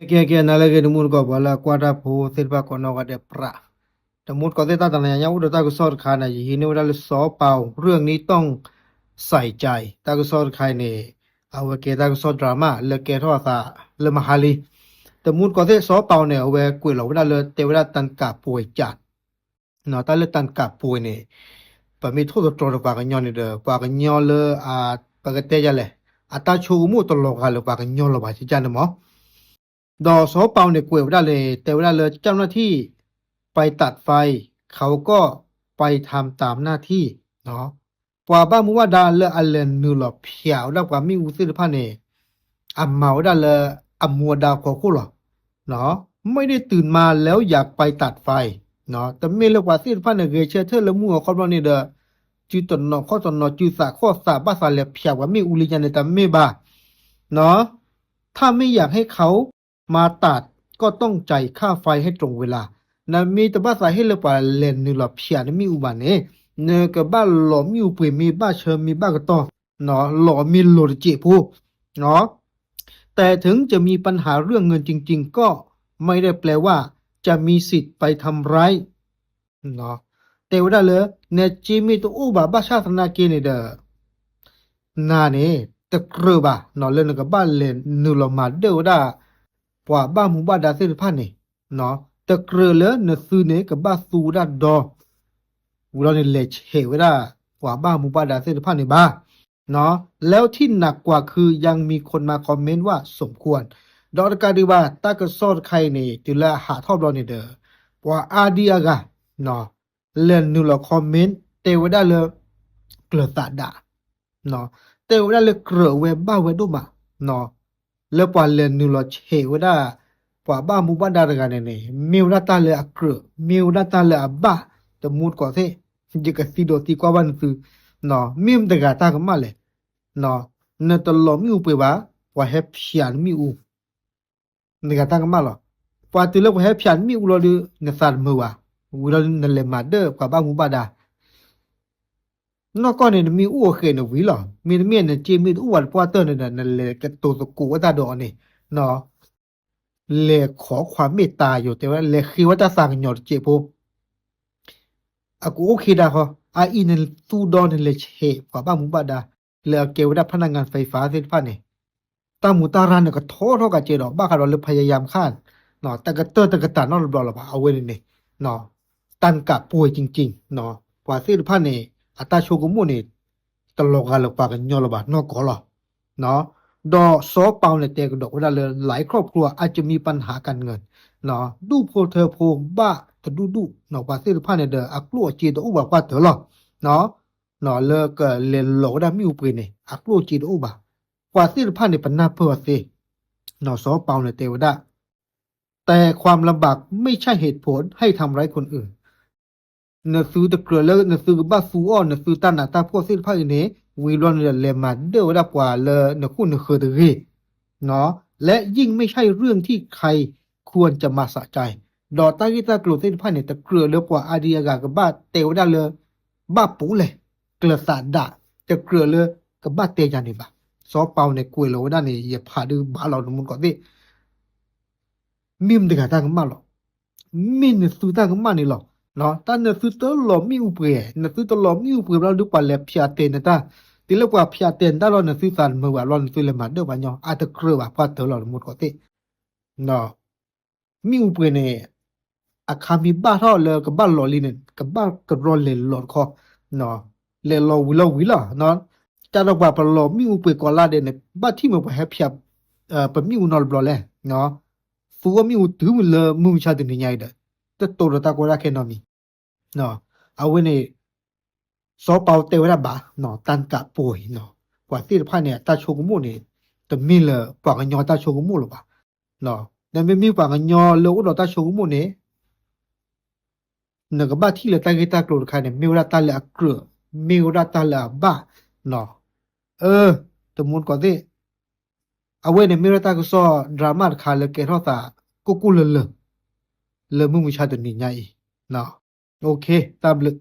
ke na le ke mur ko bala kwata pho silpa ko no ka de pra แต่มุดก็ได้ตั้งแต่ยังอุดตากุศลคานะยีนี่ว่าเราสอบเป่าเรื่องนี้ต้องใส่ใจตากุศลคายเนี่ยเอาไว้เกตากุศลดราม่าเลเกทว่าซาเลมาฮาลีแต่มุดก็ได้สอบเป่าเนี่ยเอาไว้กุยเราเวลาเลยแต่เวลาตันกาป่วยจัดเนาะตาเลยตันกาป่วยเนี่ยปะมีโทษตัวกว่ากันย้อนนี่เด้อกว่ากันย้อนเลยปะกเตจะเลยตาชูมุตลอดกันเลยกว่ากันย้อนเราบ้าจิจันเนาะดอสอบเป่าเนี่ยกุยเวลาเลยแต่เวลาเลยเจ้าหน้าที่ไปตัดไฟเขาก็ไปทำตามหน้าที่เนาะปว่าบ้ามุว่าดาเลอเลนนูหลอเพียวแล้วกว่ามีอุสิรพะเนอัมเมาดาเลอัมมัวดาขอคู่หรอเนาะไม่ได้ตื่นมาแล้วอยากไปตัดไฟเนาะแต่เมลกว่าสิรพะเนเกเชเธอละมัวคอบนี่เดอจุตนนอข้อตนนอจุสาข้อสาบ้าสาเลเพียวว่ามีอุลิจันในตาเมบาเนาะถ้าไม่อยากให้เขามาตัดก็ต้องจ่ายค่าไฟให้ตรงเวลานามีตบ้าสาเหตุว่าเลนนี่หลอเพียนมีอุบานเนเนกบ้าหลอมีอุปมีบ้าเชิมีบ้ากระตอเนาะหลอมีโลดเจพูเนาะแต่ถึงจะมีปัญหาเรื่องเงินจริงๆก็ไม่ได้แปลว่าจะมีสิทธิ์ไปทำร้ายเนาะแต่ว่าเลยเนจิมีตัวอุบาบ้าชาตินาเกเนเดนาเนตะกรบะเนาะเลนกับบ้านเลนนูลมาเดวดาปว่าบ้ามุบ้าดาเสดพันเนเนาะตะเกรเลนซูเนกับบาสูดาดอวูเราเนี่ยเลชเฮเวดากว่าบ้ามุบาดาเซนพันในบ้าเนาะแล้วที่หนักกว่าคือยังมีคนมาคอมเมนต์ว่าสมควรดอกการดีว่าตากระซอดใครเนี่ยจุลาหาทอบเราเนี่ยเด้อว่าอาดีอากาเนาะเล่นนูเราคอมเมนต์เตวดาเลยเกลือตาดาเนาะเตวดาเลยเกลือเวบ้าเวดุมาเนาะแล้วพอเล่นนูเราเฮเวดาปว่าบ้ามุบ้าดากันเนี่ยมิวนาตาเลยอักเกอมิวนาตาเลยอับบ้าแต่มูดกว่าเท่จิกสิโดตีกว่าวันคือเนาะมิมตะกาตากันมาเลยเนาะเนตลอมิวไปว่าเฮปชันมิวตะกาตากันมาหรอพอตีเลิกว่าเฮปชันมิวเราดูเนสารมัวเราเนเลมาเดอกว่าบ้ามุบ้าดานอกก็เนี่ยมีอ้วกเขนวิหรอมีเมียนเจมีอ้วนพอเตอร์เนี่ยนั่นเลยกตัวสกูว่าตาดอนี่เนาะเลขอความเมตตาอยู่แต่ว่าเลคือว่าจะสั่งหยอดเจ็บพอากูโอเคดาฮะอินตูดอนเลชเฮกว่าบ้ามุบาดาเลเกวดาพนักงานไฟฟ้าเส้นฟ้าเนี่ยตามุตารันเนี่ยก็โทษเท่ากับเจดอกบ้ากันเราเลยพยายามฆ่าเนาะแต่ก็เตอร์แต่ก็ตานอกรอบๆเอาไว้เนี่ยเนาะตันกับป่วยจริงๆเนาะกว่าเส้นฟ้าเนี่ยอัตราโชกุมุเนี่ยตลกกันหรือเปล่ากันยอระบาดนอกก็หรอเนาะดอซอเปาเนี่ยแต่ก็ดอกเวลาเลยหลายครอบครัวอาจจะมีปัญหาการเงินเนาะดูโพเธอโพบ้าก็ดูเนาะว่าเส้นฟ้าเนี่ยเด้ออักลัวจีดอุบะกว่าเถอะหรอเนาะเนาะเลิกเรียนโหลได้ไม่อุปเนี่ยอักลัวจีดอุบะกว่าเส้นฟ้าเนี่ยปัญหาเพื่อสิเนาะซอเปาเนี่ยเตวดาแต่ความลำบากไม่ใช่เหตุผลให้ทำร้ายคนอื่นเนื้อซื้อตะเกลือแล้วเนื้อซื้อบ้าซูอ้อเนื้อซื้อตาหนาตาพวกเส้นผ้าอย่างนี้วีรอนเลมาเดอดับกว่าเลยเนื้อคู่เนื้อคือตะกี้เนาะและยิ่งไม่ใช่เรื่องที่ใครควรจะมาสะใจดอตากิตากลัวเส้นผ้าเนี่ยตะเกลือเลือกว่าอาดีอากากับบ้าเตวดาเลยบ้าปูเลยเกลือสาดาตะเกลือเลยกับบ้าเตยานี่บ้าซอเปาในกุยเราด้านนี้อย่าพาดูบ้าเราทั้งหมดก่อนดิมิมเด็กต่างกันมาหรอมินเนี่ยสุดต่างกันมานี่หรอเนาะตาเนี่ยสุดตัวหล่อมีอุปเอ๋เนี่ยสุดตัวหล่อมีอุปเอ๋เราดูปะเล็บพิอาเตนนะตาทีเล็กว่าพิอาเตนตาเราเนี่ยสุดสันเมื่อว่าเราเนี่ยสุดเลยมาเด้อบ้านยออาจจะเครือว่าพอเถอะเราหมดก่อนดิเนาะมีอุปเอ๋เนี่ยอาคามีบ้าเท่าเลยกับบ้านหล่อลีเนี่ยกับบ้านกับรอนเลยหลอดคอเนาะเลยเราวิลาเนาะจะเราว่าปะหล่อมีอุปเอ๋ก่อนลาเดเนี่ยบ้านที่มันไปแฮปปี้เป็นมีอุนอลบลอเลยเนาะฟูว่ามีอุถือมันเลยมุ่งชาติเนี่ยใหญ่เด้อแต่ตัวเราตาก็รักแค่นอมีเนาะเอาไว้ในซอเปาเตวระบาเนาะตันกะป่วยเนาะกว่าที่พาเนี่ยตาโชกุมุเนี่ยแต่มีเลยปากกันยอตาโชกุมุหรอปะเนาะแต่ไม่มีปากกันยอเลยอุดตาโชกุมุเนี่ยเนกบ้าที่เลยตากิตากรูดใครเนี่ยมีเวลาตาเลยอักเกลือมีเวลาตาเลยบ้าเนาะแต่มุนก่อนที่เอาไว้ในมีเวลาตาก็ซอดราม่าคาเลยเกทอตากุกุเลยมึงวิชาตัวนี้ใหญ่เนาะโอเคตามเลย